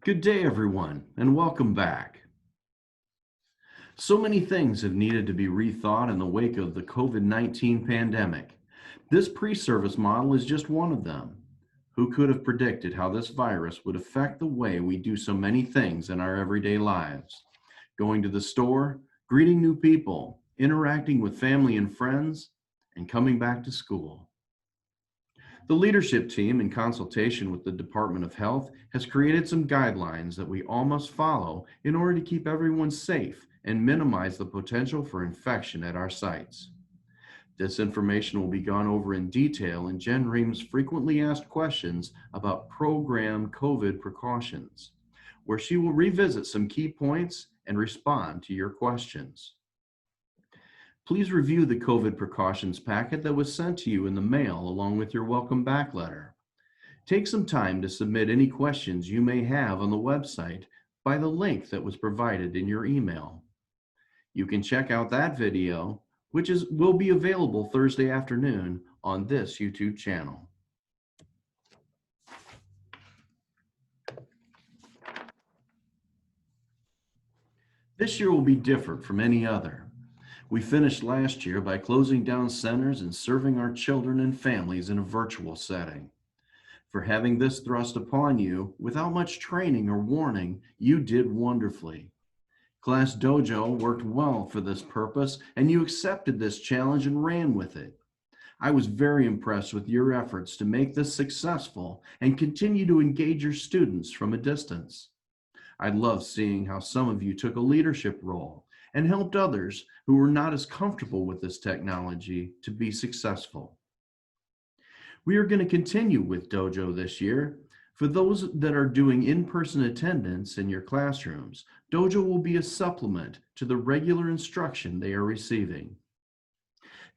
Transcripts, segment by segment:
Good day, everyone, and welcome back. So many things have needed to be rethought in the wake of the COVID 19 pandemic. This pre service model is just one of them. Who could have predicted how this virus would affect the way we do so many things in our everyday lives? Going to the store, greeting new people, interacting with family and friends, and coming back to school. The leadership team, in consultation with the Department of Health, has created some guidelines that we all must follow in order to keep everyone safe and minimize the potential for infection at our sites. This information will be gone over in detail in Jen Ream's frequently asked questions about program COVID precautions, where she will revisit some key points and respond to your questions. Please review the COVID precautions packet that was sent to you in the mail along with your welcome back letter. Take some time to submit any questions you may have on the website by the link that was provided in your email. You can check out that video, which will be available Thursday afternoon on this YouTube channel. This year will be different from any other. We finished last year by closing down centers and serving our children and families in a virtual setting. For having this thrust upon you without much training or warning, you did wonderfully. Class Dojo worked well for this purpose, and you accepted this challenge and ran with it. I was very impressed with your efforts to make this successful and continue to engage your students from a distance. I love seeing how some of you took a leadership role and helped others who were not as comfortable with this technology to be successful. We are going to continue with Dojo this year. For those that are doing in-person attendance in your classrooms, Dojo will be a supplement to the regular instruction they are receiving.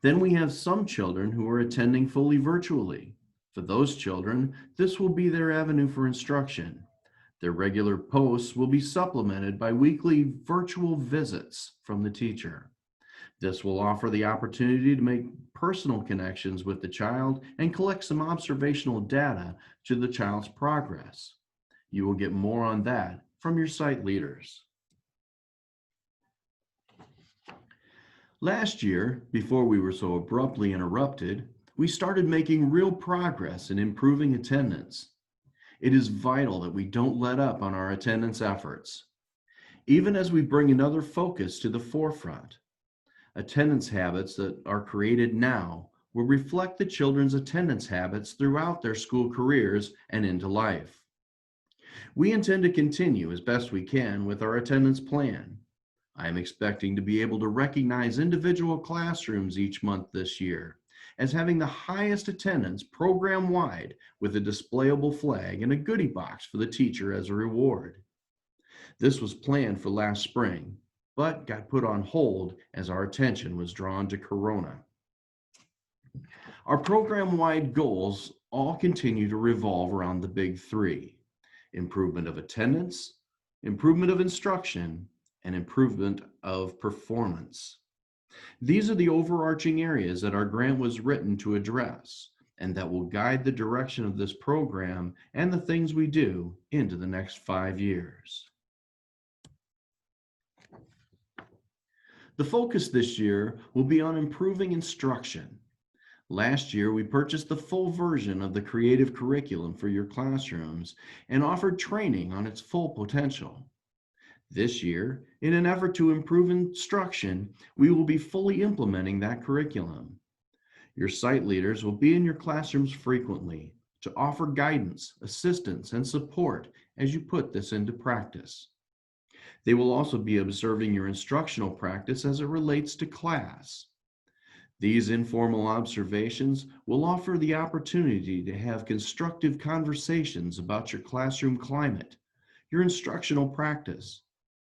Then we have some children who are attending fully virtually. For those children, this will be their avenue for instruction. Their regular posts will be supplemented by weekly virtual visits from the teacher. This will offer the opportunity to make personal connections with the child and collect some observational data to the child's progress. You will get more on that from your site leaders. Last year, before we were so abruptly interrupted, we started making real progress in improving attendance. It is vital that we don't let up on our attendance efforts. Even as we bring another focus to the forefront, attendance habits that are created now will reflect the children's attendance habits throughout their school careers and into life. We intend to continue as best we can with our attendance plan. I am expecting to be able to recognize individual classrooms each month this year as having the highest attendance program-wide with a displayable flag and a goodie box for the teacher as a reward. This was planned for last spring, but got put on hold as our attention was drawn to Corona. Our program-wide goals all continue to revolve around the big three: improvement of attendance, improvement of instruction, and improvement of performance. These are the overarching areas that our grant was written to address and that will guide the direction of this program and the things we do into the next 5 years. The focus this year will be on improving instruction. Last year, we purchased the full version of the creative curriculum for your classrooms and offered training on its full potential. This year, in an effort to improve instruction, we will be fully implementing that curriculum. Your site leaders will be in your classrooms frequently to offer guidance, assistance, and support as you put this into practice. They will also be observing your instructional practice as it relates to class. These informal observations will offer the opportunity to have constructive conversations about your classroom climate, your instructional practice,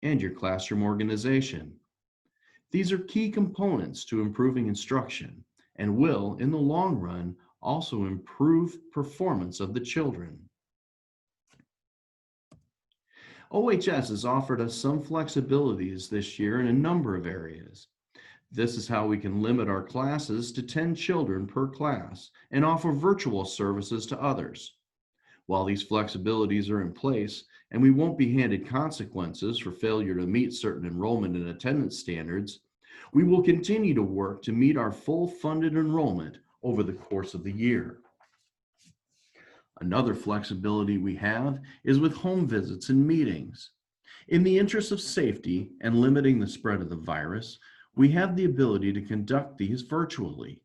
and your classroom organization. These are key components to improving instruction and will, in the long run, also improve performance of the children. OHS has offered us some flexibilities this year in a number of areas. This is how we can limit our classes to 10 children per class and offer virtual services to others. While these flexibilities are in place, and we won't be handed consequences for failure to meet certain enrollment and attendance standards, we will continue to work to meet our full funded enrollment over the course of the year. Another flexibility we have is with home visits and meetings. In the interest of safety and limiting the spread of the virus, we have the ability to conduct these virtually.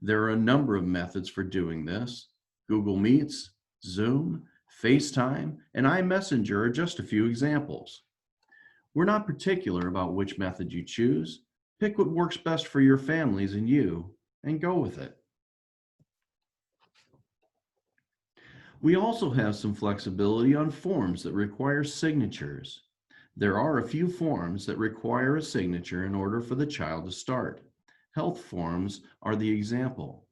There are a number of methods for doing this. Google Meets, Zoom, FaceTime, and iMessenger are just a few examples. We're not particular about which method you choose. Pick what works best for your families and you, and go with it. We also have some flexibility on forms that require signatures. There are a few forms that require a signature in order for the child to start. Health forms are the example.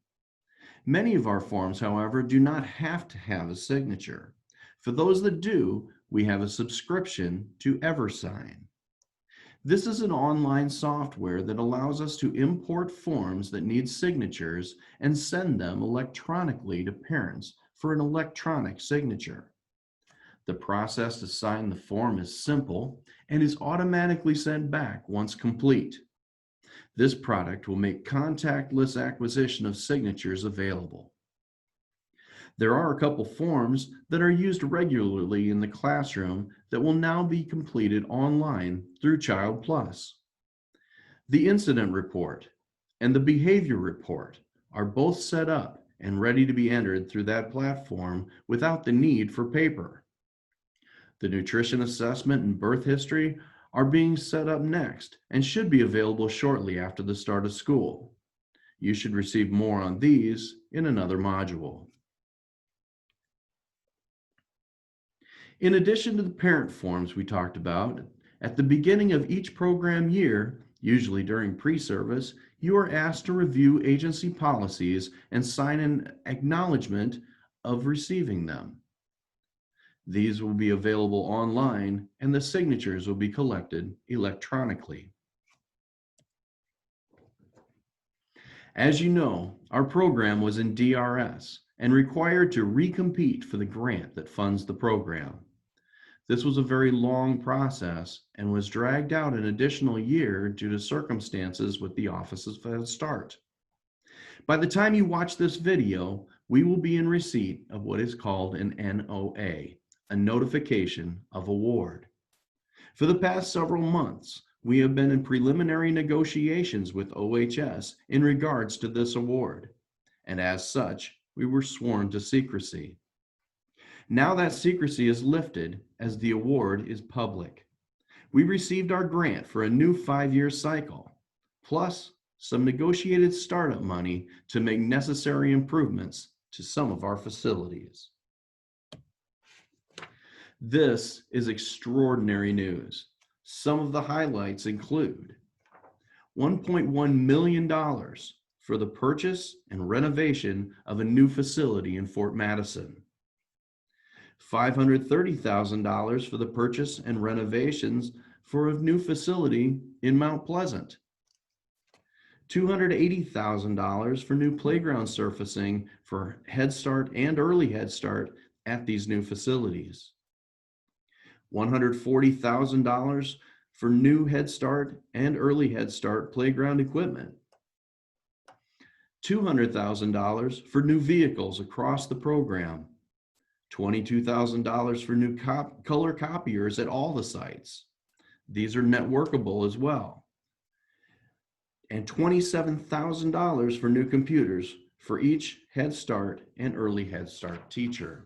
Many of our forms, however, do not have to have a signature. For those that do, we have a subscription to EverSign. This is an online software that allows us to import forms that need signatures and send them electronically to parents for an electronic signature. The process to sign the form is simple and is automatically sent back once complete. This product will make contactless acquisition of signatures available. There are a couple forms that are used regularly in the classroom that will now be completed online through Child Plus. The incident report and the behavior report are both set up and ready to be entered through that platform without the need for paper. The nutrition assessment and birth history are being set up next and should be available shortly after the start of school. You should receive more on these in another module. In addition to the parent forms we talked about, at the beginning of each program year, usually during pre-service, you are asked to review agency policies and sign an acknowledgement of receiving them. These will be available online and the signatures will be collected electronically. As you know, our program was in DRS and required to recompete for the grant that funds the program. This was a very long process and was dragged out an additional year due to circumstances with the Office of Head Start. By the time you watch this video, we will be in receipt of what is called an NOA, a notification of award. For the past several months, we have been in preliminary negotiations with OHS in regards to this award, and as such, we were sworn to secrecy. Now that secrecy is lifted as the award is public. We received our grant for a new 5-year cycle, plus some negotiated startup money to make necessary improvements to some of our facilities. This is extraordinary news. Some of the highlights include $1.1 million for the purchase and renovation of a new facility in Fort Madison, $530,000 for the purchase and renovations for a new facility in Mount Pleasant, $280,000 for new playground surfacing for Head Start and Early Head Start at these new facilities, $140,000 for new Head Start and Early Head Start playground equipment, $200,000 for new vehicles across the program, $22,000 for new color copiers at all the sites. These are networkable as well. And $27,000 for new computers for each Head Start and Early Head Start teacher.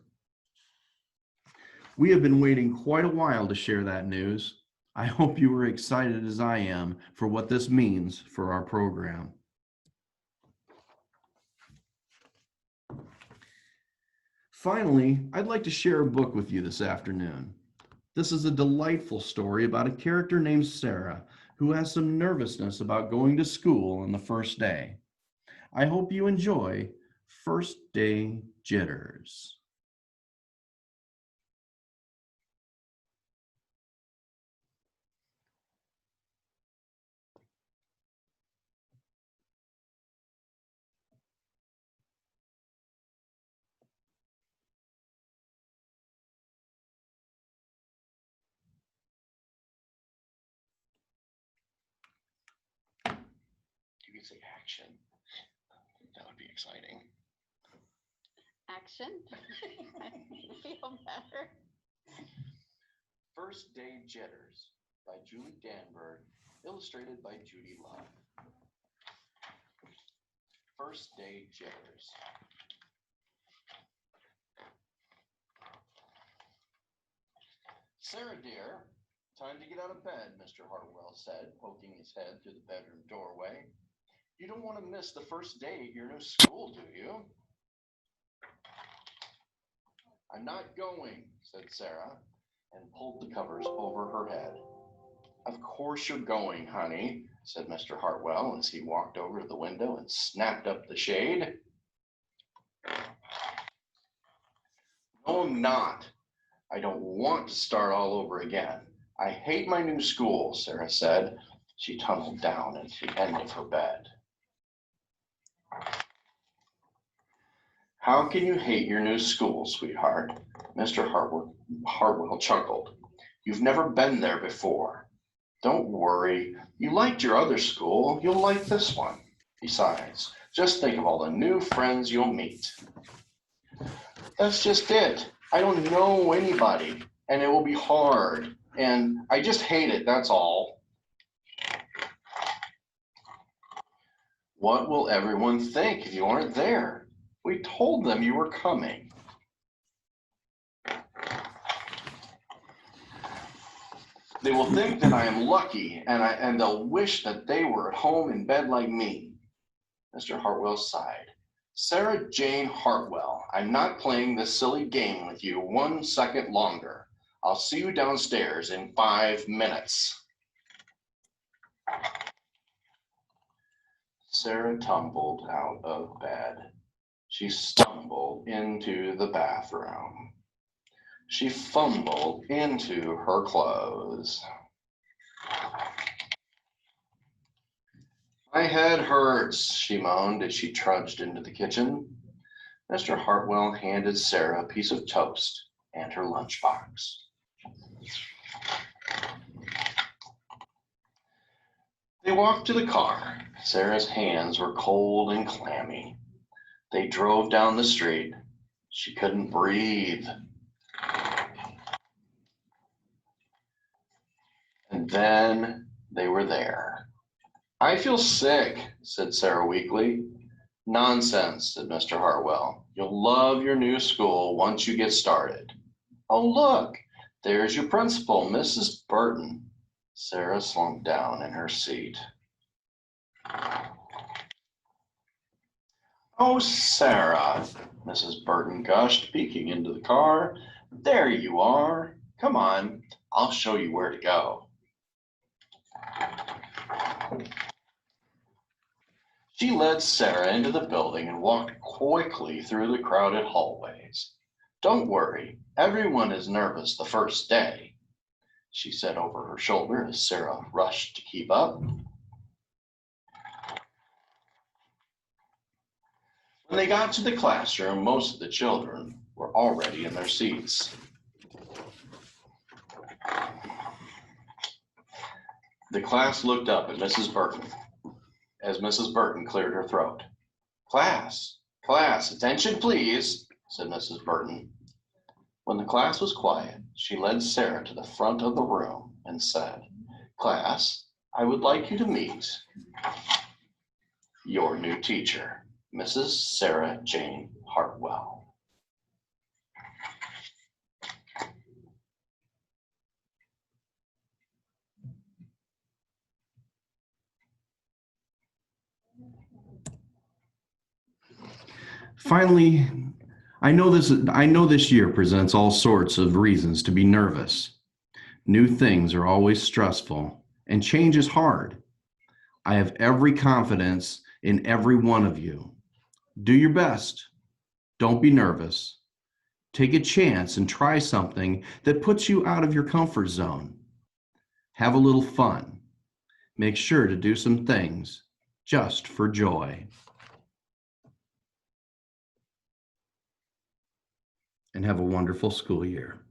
We have been waiting quite a while to share that news. I hope you are excited as I am for what this means for our program. Finally, I'd like to share a book with you this afternoon. This is a delightful story about a character named Sarah who has some nervousness about going to school on the first day. I hope you enjoy First Day Jitters. could say action. That would be exciting. Action. I feel better. First Day Jitters by Julie Danberg, illustrated by Judy Love. First Day Jitters. Sarah dear, time to get out of bed, Mr. Hartwell said, poking his head through the bedroom doorway. You don't want to miss the first day at your new school, do you? I'm not going, said Sarah, and pulled the covers over her head. Of course you're going, honey, said Mr. Hartwell as he walked over to the window and snapped up the shade. No, I'm not. I don't want to start all over again. I hate my new school, Sarah said. She tunneled down into the end of her bed. How can you hate your new school, sweetheart? Mr. Hartwell chuckled. You've never been there before. Don't worry. You liked your other school. You'll like this one. Besides, just think of all the new friends you'll meet. That's just it. I don't know anybody, and it will be hard, and I just hate it, that's all. What will everyone think if you aren't there? We told them you were coming. They will think that I am lucky, and they'll wish that they were at home in bed like me. Mr. Hartwell sighed. Sarah Jane Hartwell, I'm not playing this silly game with you 1 second longer. I'll see you downstairs in 5 minutes. Sarah tumbled out of bed. She stumbled into the bathroom. She fumbled into her clothes. My head hurts, she moaned as she trudged into the kitchen. Mr. Hartwell handed Sarah a piece of toast and her lunchbox. They walked to the car. Sarah's hands were cold and clammy. They drove down the street. She couldn't breathe. And then they were there. I feel sick, said Sarah weakly. Nonsense, said Mr. Hartwell. You'll love your new school once you get started. Oh, look, there's your principal, Mrs. Burton. Sarah slumped down in her seat. Oh, Sarah, Mrs. Burton gushed, peeking into the car. There you are. Come on, I'll show you where to go. She led Sarah into the building and walked quickly through the crowded hallways. Don't worry, everyone is nervous the first day, she said over her shoulder as Sarah rushed to keep up. When they got to the classroom, most of the children were already in their seats. The class looked up at Mrs. Burton as Mrs. Burton cleared her throat. Class, attention please, said Mrs. Burton. When the class was quiet, she led Sarah to the front of the room and said, Class, I would like you to meet your new teacher, Mrs. Sarah Jane Hartwell. Finally, I know this year presents all sorts of reasons to be nervous. New things are always stressful, and change is hard. I have every confidence in every one of you. Do your best. Don't be nervous. Take a chance and try something that puts you out of your comfort zone. Have a little fun. Make sure to do some things just for joy. And have a wonderful school year.